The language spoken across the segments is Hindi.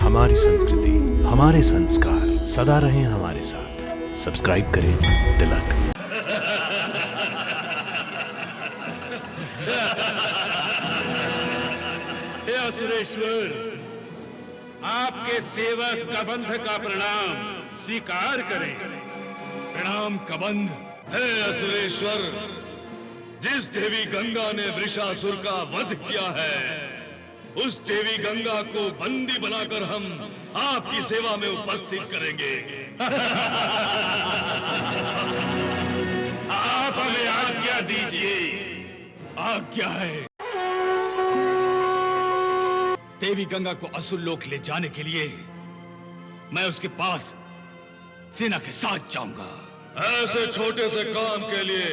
हमारी संस्कृति, हमारे संस्कार सदा रहें हमारे साथ। सब्सक्राइब करें तिलक। हे असुरेश्वर, आपके सेवक कबंध का प्रणाम स्वीकार करें। प्रणाम कबंध। हे असुरेश्वर, जिस देवी गंगा ने वृषासुर का वध किया है, उस देवी गंगा को बंदी बनाकर हम आपकी सेवा में उपस्थित करेंगे। आप हमें आज्ञा दीजिए। आज्ञा है। देवी गंगा को असुर लोक ले जाने के लिए मैं उसके पास सेना के साथ जाऊंगा। ऐसे छोटे से काम के लिए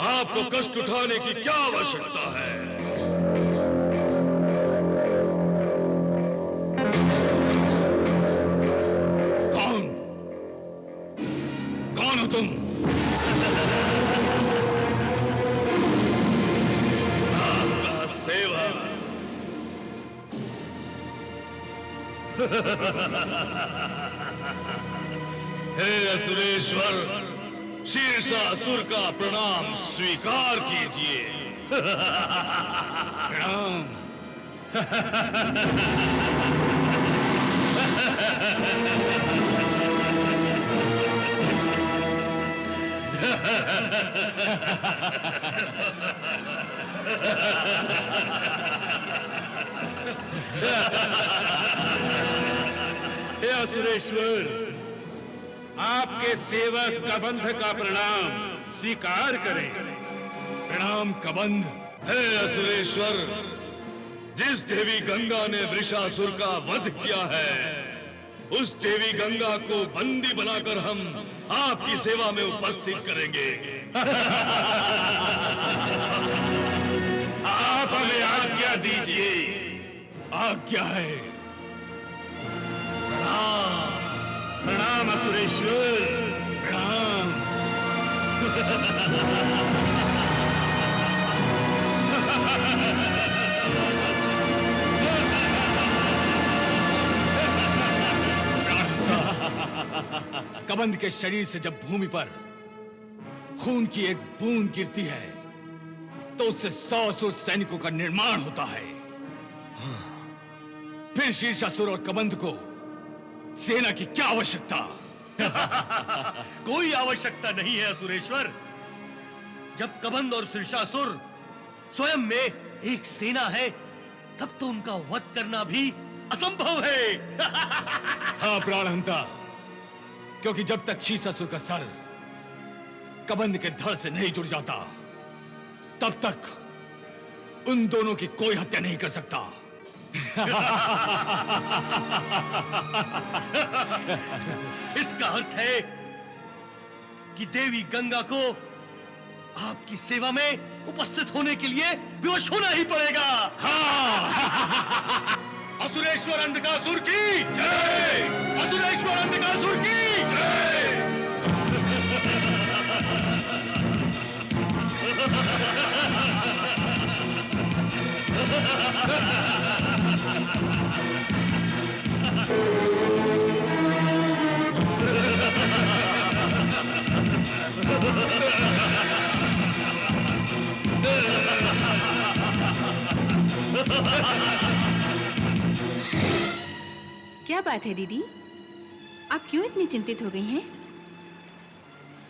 आपको कष्ट उठाने की क्या आवश्यकता है? कौन हो तुम? आपका सेवा। हे असुरेश्वर, शीर्षासुर का प्रणाम स्वीकार कीजिए। प्रणाम। हे असुरेश्वर, आपके सेवक कबंध का प्रणाम स्वीकार करें। प्रणाम कबंध। हे असुरेश्वर, जिस देवी गंगा ने वृषासुर का वध किया है, उस देवी गंगा को बंदी बनाकर हम आपकी सेवा में उपस्थित करेंगे। आप हमें आज्ञा दीजिए। आज्ञा है। प्रणाम असुरेश्वर, प्रणाम। कबंध के शरीर से जब भूमि पर खून की एक बूंद गिरती है, तो उससे 100 असुर सैनिकों का निर्माण होता है। फिर शीर्षासुर और कबंध को सेना की क्या आवश्यकता? कोई आवश्यकता नहीं है असुरेश्वर। जब कबंध और शीर्षासुर स्वयं में एक सेना है, तब तो उनका वध करना भी असंभव है। हाँ प्राणहंता, क्योंकि जब तक शीर्षासुर का सर कबंध के धड़ से नहीं जुड़ जाता, तब तक उन दोनों की कोई हत्या नहीं कर सकता। इसका अर्थ है कि देवी गंगा को आपकी सेवा में उपस्थित होने के लिए विवश होना ही पड़ेगा। हाँ। असुरेश्वर अंधकासुर की जय! असुरेश्वर अंधकासुर की जय! क्या बात है दीदी, आप क्यों इतनी चिंतित हो गई हैं?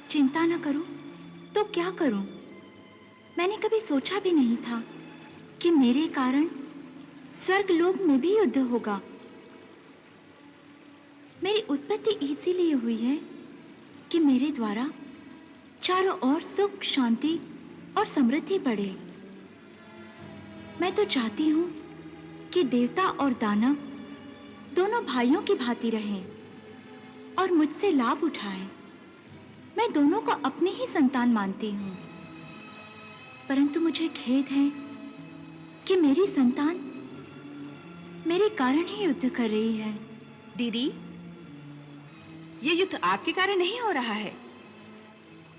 चिंता न करूं तो क्या करूं? मैंने कभी सोचा भी नहीं था कि मेरे कारण स्वर्गलोक में भी युद्ध होगा। मेरी उत्पत्ति इसीलिए हुई है कि मेरे द्वारा चारों ओर सुख, शांति और समृद्धि बढ़े। मैं तो चाहती हूँ कि देवता और दानव दोनों भाइयों की भांति रहें और मुझसे लाभ उठाएं। मैं दोनों को अपनी ही संतान मानती हूँ, परंतु मुझे खेद है कि मेरी संतान मेरे कारण ही युद्ध कर रही है। दीदी, ये युद्ध आपके कारण नहीं हो रहा है।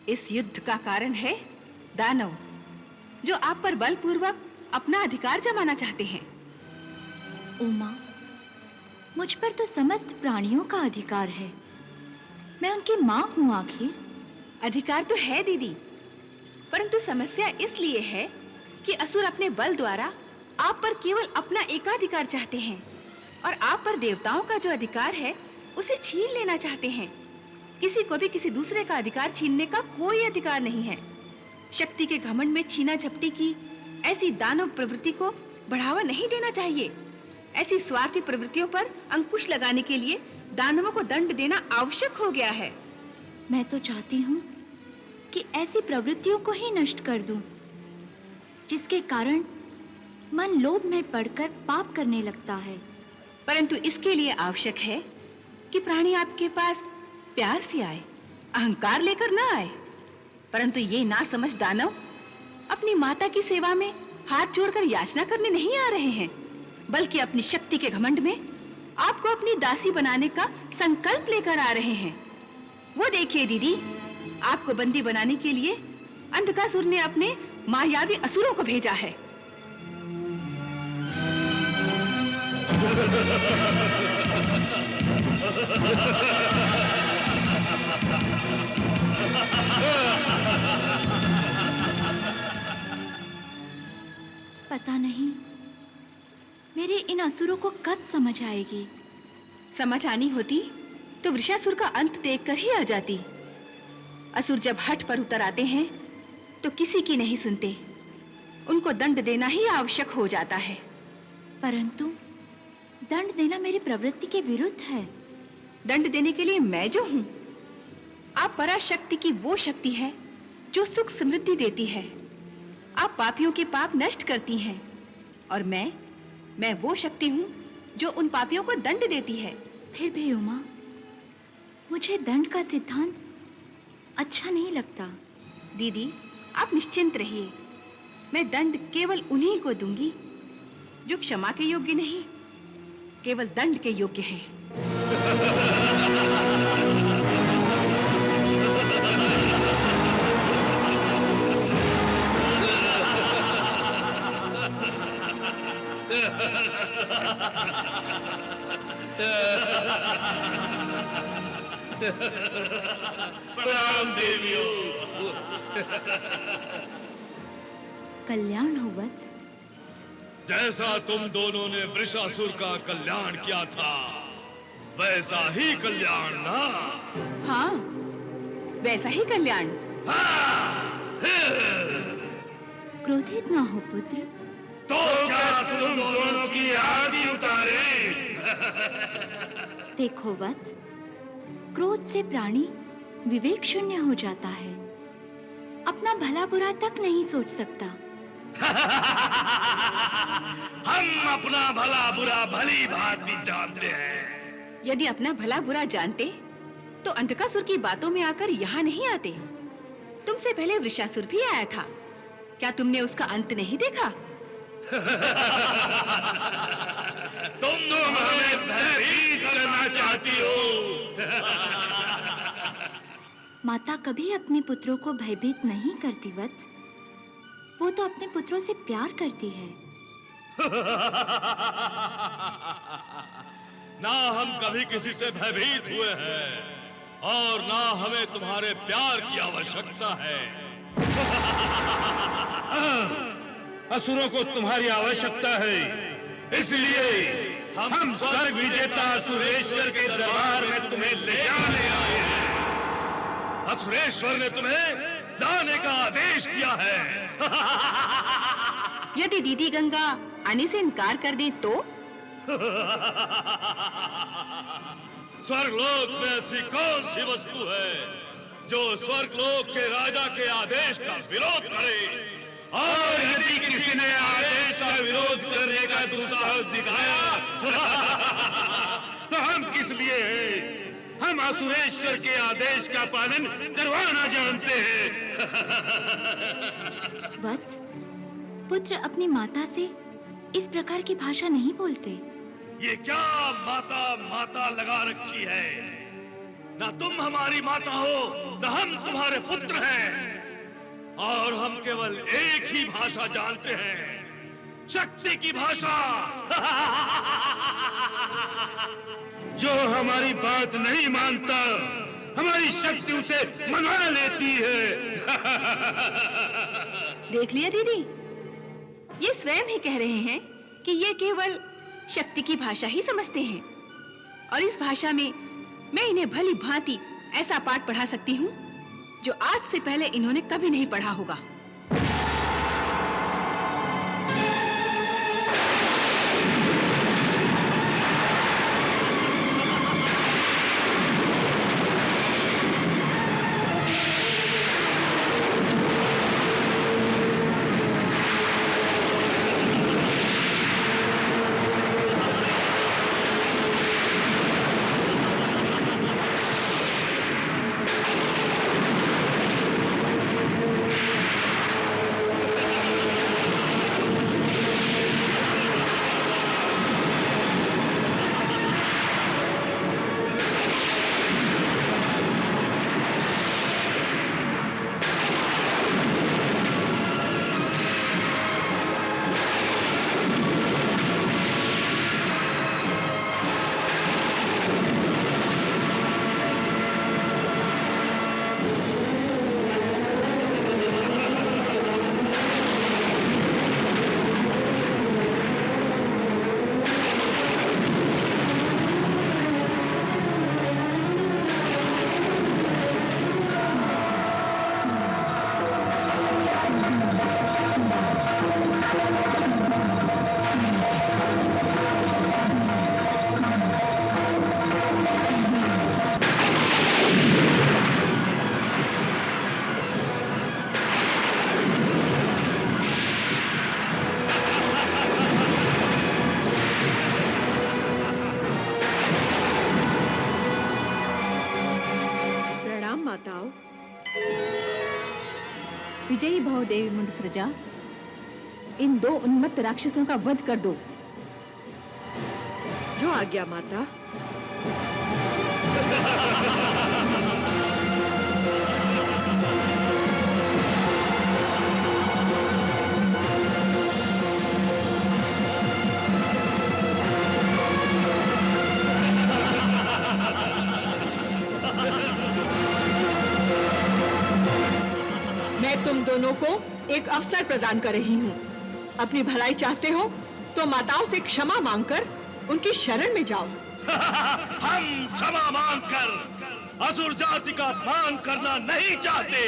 इस युद्ध का कारण है दानव, जो आप पर बलपूर्वक अपना अधिकार जमाना चाहते हैं। उमा, मुझ पर तो समस्त प्राणियों का अधिकार है। मैं उनकी माँ हूँ आखिर। अधिकार तो है दीदी, परंतु समस्या इसलिए है कि असुर अपने बल द्वारा आप पर केवल अपना एकाधिकार चाहते हैं और आप पर देवताओं का जो अधिकार है उसे छीन लेना चाहते हैं। किसी को भी किसी दूसरे का अधिकार छीनने का कोई अधिकार नहीं है। शक्ति के घमंड में छीना झपटी की ऐसी दानव प्रवृत्ति को बढ़ावा नहीं देना चाहिए। ऐसी स्वार्थी प्रवृत्तियों पर अंकुश लगाने के लिए दानवों को दंड देना आवश्यक हो गया है। मैं तो चाहती हूँ कि ऐसी प्रवृत्तियों को ही नष्ट कर दूं, जिसके कारण मन लोभ में पड़कर पाप करने लगता है। परंतु इसके लिए आवश्यक है कि प्राणी आपके पास प्यार से आए, अहंकार लेकर ना आए। परंतु ये ना समझ दानव अपनी माता की सेवा में हाथ जोड़कर याचना करने नहीं आ रहे हैं, बल्कि अपनी शक्ति के घमंड में आपको अपनी दासी बनाने का संकल्प लेकर आ रहे हैं। वो देखिए दीदी, आपको बंदी बनाने के लिए अंधकासुर ने अपने मायावी असुरों को भेजा है। पता नहीं मेरे इन असुरों को कब समझ आएगी। समझ आनी होती तो वृषासुर का अंत देखकर ही आ जाती। असुर जब हठ पर उतर आते हैं तो किसी की नहीं सुनते, उनको दंड देना ही आवश्यक हो जाता है। परंतु दंड देना मेरी प्रवृत्ति के विरुद्ध है। दंड देने के लिए मैं जो हूं, आप पराशक्ति की वो शक्ति है जो सुख समृद्धि देती है। आप पापियों के पाप नष्ट करती हैं और मैं वो शक्ति हूं जो उन पापियों को दंड देती है। फिर भी उमा, मुझे दंड का सिद्धांत अच्छा नहीं लगता। दीदी, आप निश्चिंत रहिए, मैं दंड केवल उन्हीं को दूंगी जो क्षमा के योग्य नहीं, केवल दंड के योग्य हैं। प्रणाम देवियों। कल्याण हो वत्स। जैसा तुम दोनों ने वृषासुर का कल्याण किया था, वैसा ही कल्याण ना? हाँ, वैसा ही कल्याण। क्रोधित ना हो पुत्र। तो क्या तुम दोनों की आरती उतारे? देखो वत्स, क्रोध से प्राणी विवेक शून्य हो जाता है, अपना भला बुरा तक नहीं सोच सकता। हम अपना भला बुरा भली भांति जानते हैं। यदि अपना भला बुरा जानते तो अंधकासुर की बातों में आकर यहाँ नहीं आते। तुमसे पहले वृषासुर भी आया था, क्या तुमने उसका अंत नहीं देखा? तुम हमें भयभीत करना चाहती हो। माता कभी अपने पुत्रों को भयभीत नहीं करती वत्स, वो तो अपने पुत्रों से प्यार करती है। ना हम कभी किसी से भयभीत हुए हैं और ना हमें तुम्हारे प्यार की आवश्यकता है। असुरों को तुम्हारी आवश्यकता है, इसलिए हम स्वर्ग विजेता सुरेश्वर के दरबार में तुम्हें ले आने आए हैं। असुरेश्वर ने तुम्हें लाने का आदेश किया है। यदि दीदी गंगा आने से इनकार कर दे तो? स्वर्गलोक में ऐसी कौन सी वस्तु है जो स्वर्गलोक के राजा के आदेश का विरोध करे? और यदि किसी ने आदेश का विरोध करने का दुस्साहस दिखाया तो हम किस लिए हैं? हम असुरेश्वर के आदेश का पालन करवाना जानते हैं। वत्स, पुत्र अपनी माता से इस प्रकार की भाषा नहीं बोलते। ये क्या माता माता लगा रखी है? ना तुम हमारी माता हो, ना हम तुम्हारे पुत्र हैं, और हम केवल एक ही भाषा जानते हैं, शक्ति की भाषा। जो हमारी बात नहीं मानता, हमारी शक्ति उसे मना लेती है। देख लिया दीदी, ये स्वयं ही कह रहे हैं कि ये केवल शक्ति की भाषा ही समझते हैं, और इस भाषा में मैं इन्हें भली भांति ऐसा पाठ पढ़ा सकती हूँ जो आज से पहले इन्होंने कभी नहीं पढ़ा होगा। विजयी भव देवी मुंडसृजा, इन दो उन्मत्त राक्षसों का वध कर दो। जो आज्ञा माता। मैं तुम दोनों को एक अवसर प्रदान कर रही हूँ। अपनी भलाई चाहते हो तो माताओं से क्षमा मांगकर उनकी शरण में जाओ। हम क्षमा मांगकर असुर जाति का अपमान करना नहीं चाहते।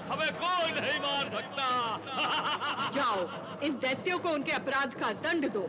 हमें कोई नहीं मार सकता। जाओ, इन दैत्यों को उनके अपराध का दंड दो।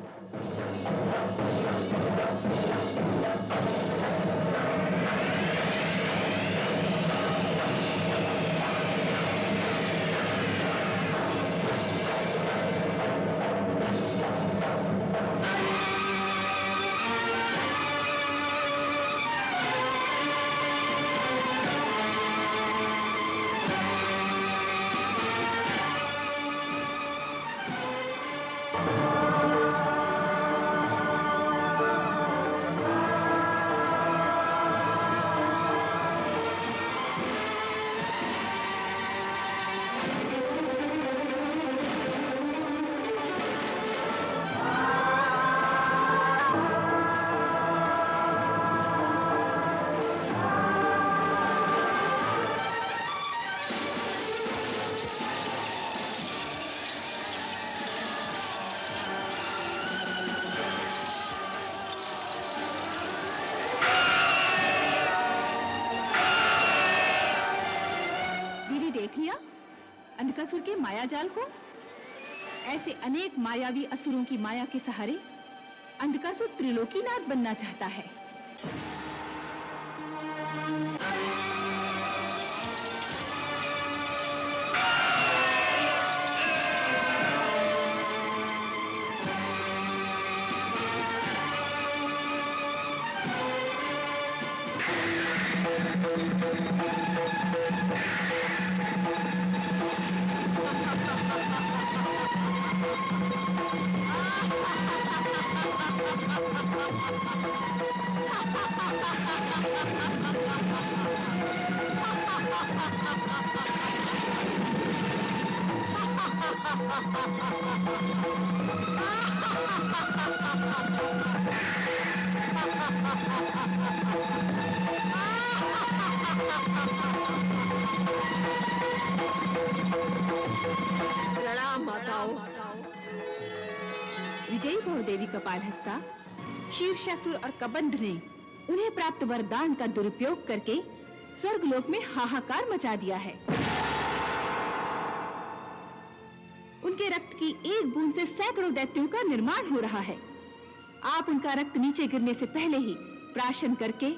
देख लिया अंधकासुर के माया जाल को? ऐसे अनेक मायावी असुरों की माया के सहारे अंधकासुर त्रिलोकीनाथ बनना चाहता है। प्रणाम माताओं। विजयी भव देवी कपालहस्ता, शीर्षासुर और कबंध ने उन्हें प्राप्त वरदान का दुरुपयोग करके स्वर्गलोक में हाहाकार मचा दिया है। उनके रक्त की एक बूंद से सैकड़ों दैत्यों का निर्माण हो रहा है। आप उनका रक्त नीचे गिरने से पहले ही प्राशन करके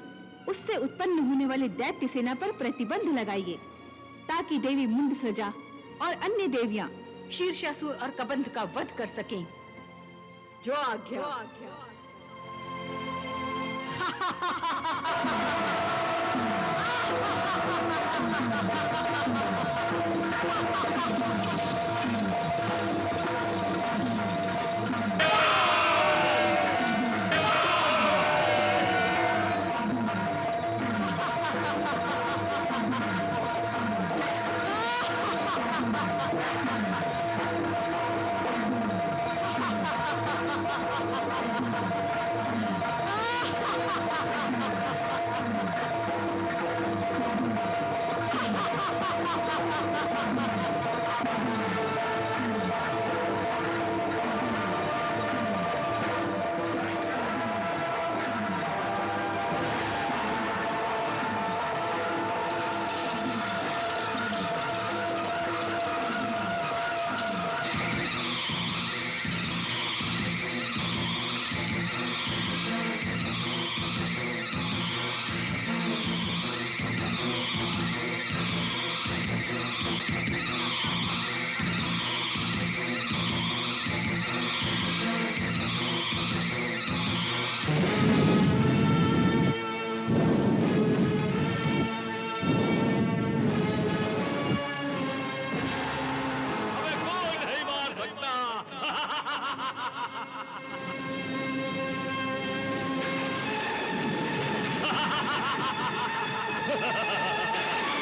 उससे उत्पन्न होने वाली दैत्य सेना पर प्रतिबंध लगाइए, ताकि देवी मुंडसृजा और अन्य देवियां शीर्षासुर और कबंध का वध कर सकें। जो आज्ञा।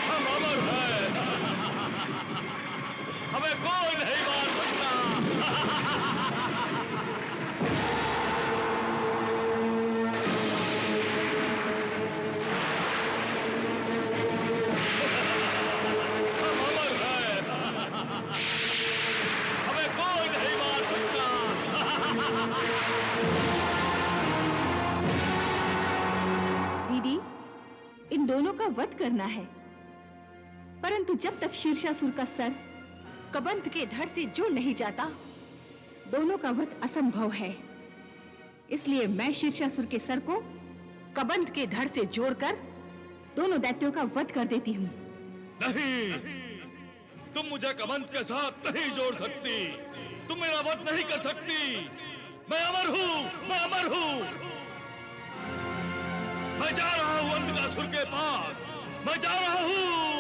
हम अमर हैं। हमें कोई नहीं मार सकता। हम अमर हैं। हमें कोई नहीं मार सकता। दीदी, इन दोनों का वध करना है, परंतु जब तक शीर्षासुर का सर कबंध के धड़ से जुड़ नहीं जाता, दोनों का वध असंभव है। इसलिए मैं शीर्षासुर के सर को कबंध के धड़ से जोड़कर दोनों दैत्यों का वध कर देती हूँ। नहीं, तुम मुझे कबंध के साथ नहीं जोड़ सकती। तुम मेरा वध नहीं कर सकती। मैं अमर हूँ, मैं अमर हूँ। मैं जा रहा हूँ अंधकासुर के पास। मैं जा रहा हूँ।